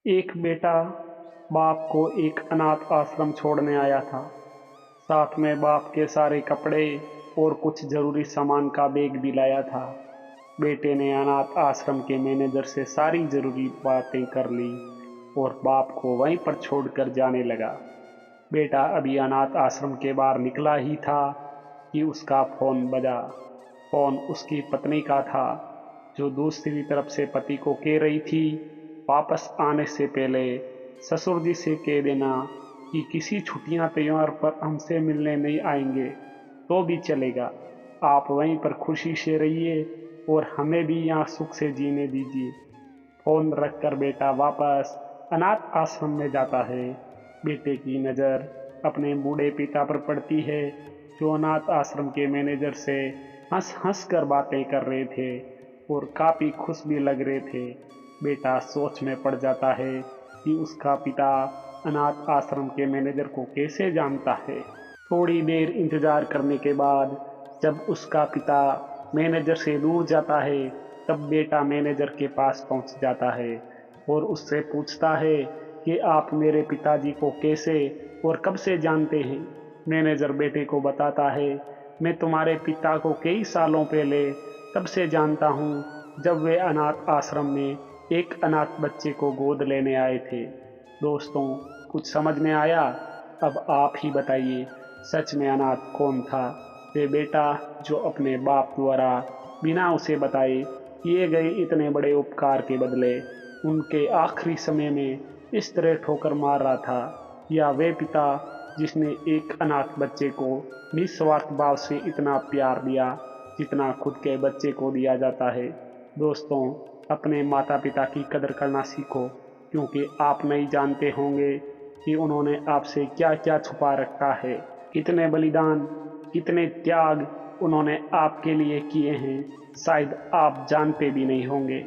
एक बेटा बाप को एक अनाथ आश्रम छोड़ने आया था। साथ में बाप के सारे कपड़े और कुछ जरूरी सामान का बैग भी लाया था। बेटे ने अनाथ आश्रम के मैनेजर से सारी जरूरी बातें कर ली और बाप को वहीं पर छोड़कर जाने लगा। बेटा अभी अनाथ आश्रम के बाहर निकला ही था कि उसका फोन बजा। फोन उसकी पत्नी का था, जो दूसरी तरफ से पति को कह रही थी, वापस आने से पहले ससुर जी से कह देना कि किसी छुट्टियां त्योहार पर हमसे मिलने नहीं आएंगे तो भी चलेगा। आप वहीं पर खुशी से रहिए और हमें भी यहाँ सुख से जीने दीजिए। फोन रखकर बेटा वापस अनाथ आश्रम में जाता है। बेटे की नज़र अपने बूढ़े पिता पर पड़ती है, जो अनाथ आश्रम के मैनेजर से हंस हंस कर बातें कर रहे थे और काफ़ी खुश भी लग रहे थे। बेटा सोच में पड़ जाता है कि उसका पिता अनाथ आश्रम के मैनेजर को कैसे जानता है। थोड़ी देर इंतजार करने के बाद जब उसका पिता मैनेजर से दूर जाता है, तब बेटा मैनेजर के पास पहुंच जाता है और उससे पूछता है कि आप मेरे पिताजी को कैसे और कब से जानते हैं। मैनेजर बेटे को बताता है, मैं तुम्हारे पिता को कई सालों पहले तब से जानता हूँ जब वे अनाथ आश्रम में एक अनाथ बच्चे को गोद लेने आए थे। दोस्तों, कुछ समझ में आया? अब आप ही बताइए, सच में अनाथ कौन था? वे बेटा जो अपने बाप द्वारा बिना उसे बताए किए गए इतने बड़े उपकार के बदले उनके आखिरी समय में इस तरह ठोकर मार रहा था, या वे पिता जिसने एक अनाथ बच्चे को निस्वार्थ भाव से इतना प्यार दिया जितना खुद के बच्चे को दिया जाता है। दोस्तों, अपने माता पिता की कदर करना सीखो, क्योंकि आप नहीं जानते होंगे कि उन्होंने आपसे क्या क्या छुपा रखा है। कितने बलिदान, कितने त्याग उन्होंने आपके लिए किए हैं, शायद आप जानते भी नहीं होंगे।